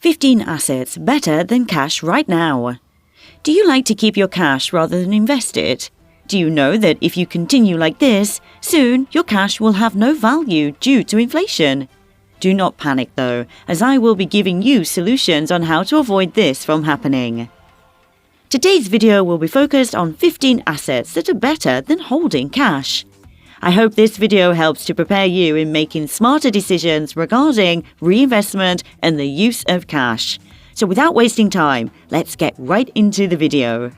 15 assets better than cash right now. Do you like to keep your cash rather than invest it? Do you know that if you continue like this, soon your cash will have no value due to inflation? Do not panic though, as I will be giving you solutions on how to avoid this from happening. Today's video will be focused on 15 assets that are better than holding cash. I hope this video helps to prepare you in making smarter decisions regarding reinvestment and the use of cash. So without wasting time, let's get right into the video.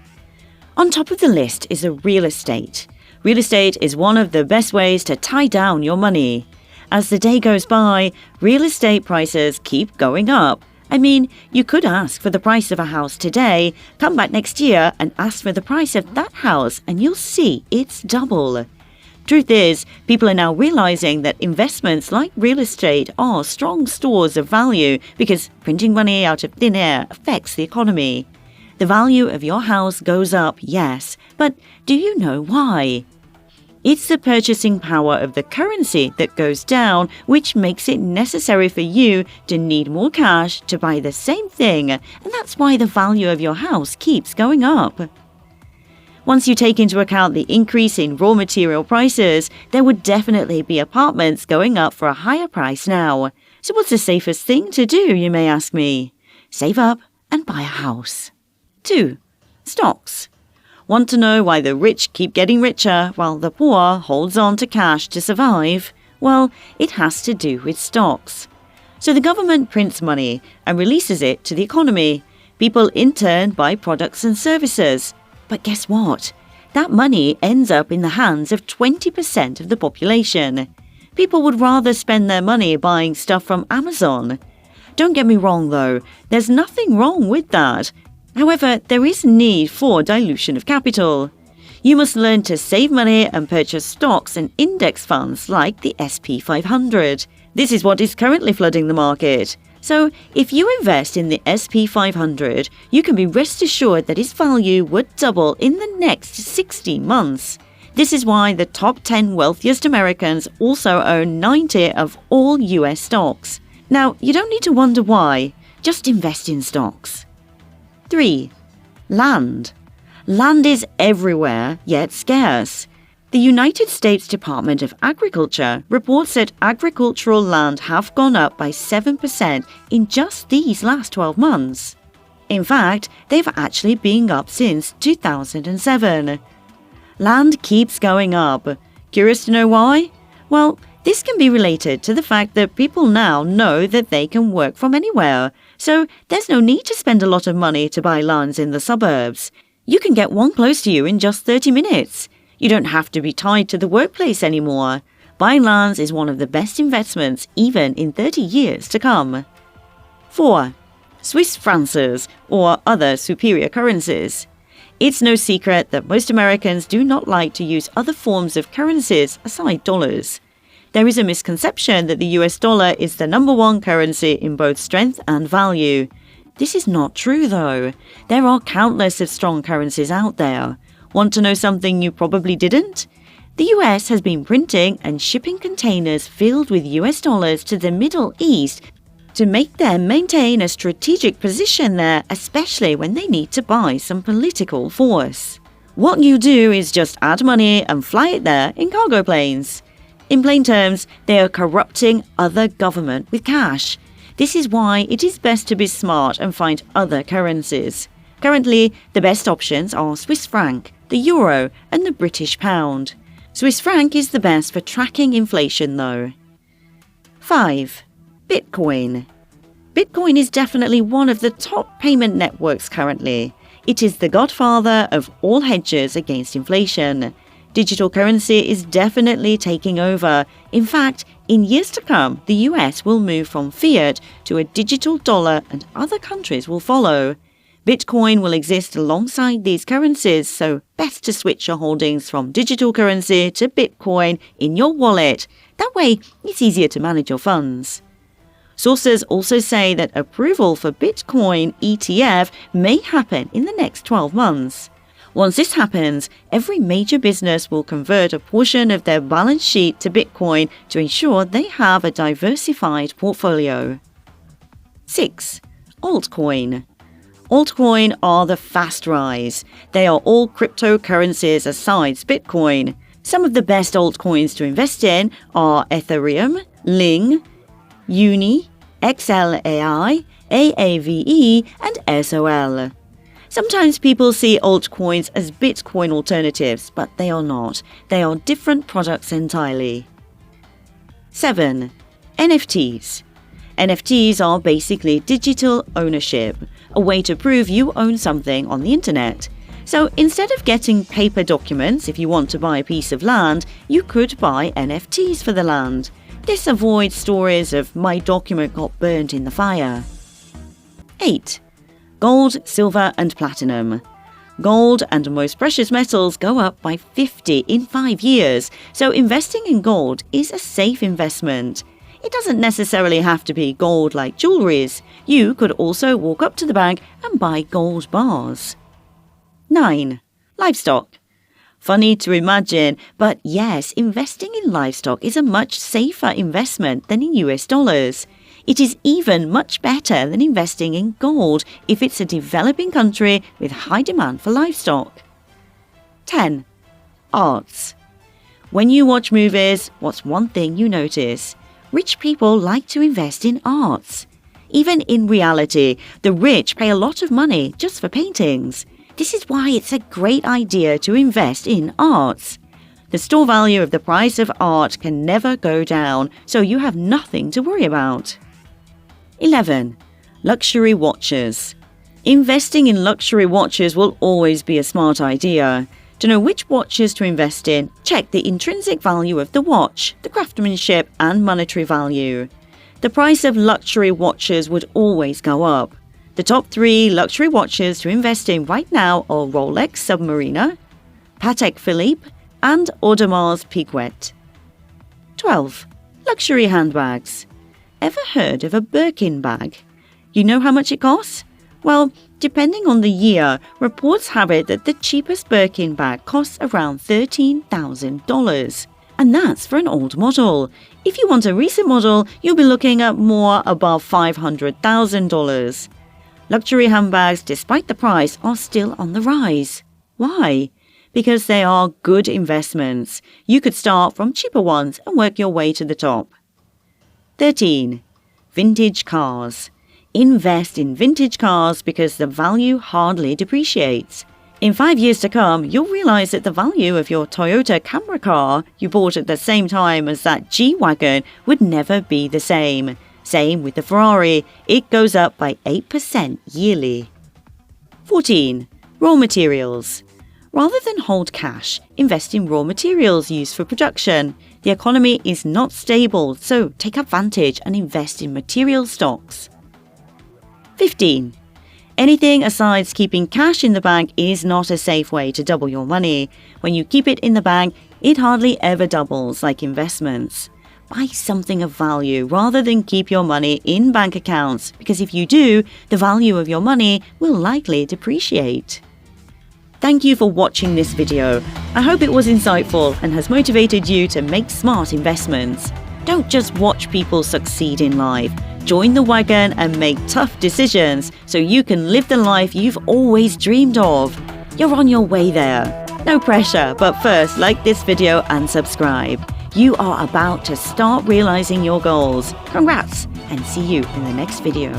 On top of the list is real estate. Real estate is one of the best ways to tie down your money. As the day goes by, real estate prices keep going up. I mean, you could ask for the price of a house today, come back next year and ask for the price of that house, and you'll see it's double. Truth is, people are now realizing that investments like real estate are strong stores of value because printing money out of thin air affects the economy. The value of your house goes up, yes, but do you know why? It's the purchasing power of the currency that goes down, which makes it necessary for you to need more cash to buy the same thing, and that's why the value of your house keeps going up. Once you take into account the increase in raw material prices, there would definitely be apartments going up for a higher price now. So what's the safest thing to do, you may ask me? Save up and buy a house. 2. Stocks. Want to know why the rich keep getting richer while the poor holds on to cash to survive? Well, it has to do with stocks. So the government prints money and releases it to the economy. People in turn buy products and services. But guess what? That money ends up in the hands of 20% of the population. People would rather spend their money buying stuff from Amazon. Don't get me wrong though, there's nothing wrong with that. However, there is need for dilution of capital. You must learn to save money and purchase stocks and index funds like the SP 500. This is what is currently flooding the market. So, if you invest in the SP 500, you can be rest assured that its value would double in the next 60 months. This is why the top 10 wealthiest Americans also own 90 of all US stocks. Now, you don't need to wonder why. Just invest in stocks. 3. Land. Land is everywhere, yet scarce. The United States Department of Agriculture reports that agricultural land have gone up by 7% in just these last 12 months. In fact, they've actually been up since 2007. Land keeps going up. Curious to know why? Well, this can be related to the fact that people now know that they can work from anywhere, so there's no need to spend a lot of money to buy lands in the suburbs. You can get one close to you in just 30 minutes. You don't have to be tied to the workplace anymore. Buying lands is one of the best investments even in 30 years to come. 4. Swiss francs or other superior currencies. It's no secret that most Americans do not like to use other forms of currencies aside dollars. There is a misconception that the US dollar is the #1 currency in both strength and value. This is not true though. There are countless of strong currencies out there. Want to know something you probably didn't? The US has been printing and shipping containers filled with US dollars to the Middle East to make them maintain a strategic position there, especially when they need to buy some political force. What you do is just add money and fly it there in cargo planes. In plain terms, they are corrupting other government with cash. This is why it is best to be smart and find other currencies. Currently, the best options are Swiss franc, the euro, and the British pound. Swiss franc is the best for tracking inflation though. 5. Bitcoin. Bitcoin is definitely one of the top payment networks currently. It is the godfather of all hedges against inflation. Digital currency is definitely taking over. In fact, in years to come, the US will move from fiat to a digital dollar and other countries will follow. Bitcoin will exist alongside these currencies, so best to switch your holdings from digital currency to Bitcoin in your wallet. That way, it's easier to manage your funds. Sources also say that approval for Bitcoin ETF may happen in the next 12 months. Once this happens, every major business will convert a portion of their balance sheet to Bitcoin to ensure they have a diversified portfolio. 6. Altcoin. Altcoin are the fast rise. They are all cryptocurrencies aside Bitcoin. Some of the best altcoins to invest in are Etherium, LING, Uni, XLIA, AAVE and SOL. Sometimes people see altcoins as Bitcoin alternatives, but they are not. They are different products entirely. 7. NFTs. NFTs are basically digital ownership, a way to prove you own something on the internet. So instead of getting paper documents if you want to buy a piece of land, you could buy NFTs for the land. This avoids stories of my document got burned in the fire. 8. Gold, silver and platinum. Gold and most precious metals go up by 50 in 5 years, so investing in gold is a safe investment. It doesn't necessarily have to be gold like jewelries. You could also walk up to the bank and buy gold bars. 9. Livestock. Funny to imagine, but yes, investing in livestock is a much safer investment than in US dollars. It is even much better than investing in gold if it's a developing country with high demand for livestock. 10. Arts. When you watch movies, what's one thing you notice? Rich people like to invest in arts. Even in reality, the rich pay a lot of money just for paintings. This is why it's a great idea to invest in arts. The store value of the price of art can never go down, so you have nothing to worry about. 11. Luxury watches. Investing in luxury watches will always be a smart idea. To know which watches to invest in, check the intrinsic value of the watch, the craftsmanship and monetary value. The price of luxury watches would always go up. The top 3 luxury watches to invest in right now are Rolex Submariner, Patek Philippe and Audemars Piguet. 12. Luxury handbags. Ever heard of a Birkin bag? You know how much it costs? Well, depending on the year, reports have it that the cheapest Birkin bag costs around $13,000. And that's for an old model. If you want a recent model, you'll be looking at more above $500,000. Luxury handbags, despite the price, are still on the rise. Why? Because they are good investments. You could start from cheaper ones and work your way to the top. 13. Vintage cars. Invest in vintage cars because the value hardly depreciates. In 5 years to come, you'll realize that the value of your Toyota Camry car you bought at the same time as that G-Wagon would never be the same. Same with the Ferrari, it goes up by 8% yearly. 14. Raw materials. Rather than hold cash, invest in raw materials used for production. The economy is not stable, so take advantage and invest in material stocks. 15. Anything aside keeping cash in the bank is not a safe way to double your money. When you keep it in the bank, it hardly ever doubles like investments. Buy something of value rather than keep your money in bank accounts, because if you do, the value of your money will likely depreciate. Thank you for watching this video. I hope it was insightful and has motivated you to make smart investments. Don't just watch people succeed in life. Join the wagon and make tough decisions so you can live the life you've always dreamed of. You're on your way there. No pressure, but first like this video and subscribe. You are about to start realizing your goals. Congrats, and see you in the next video.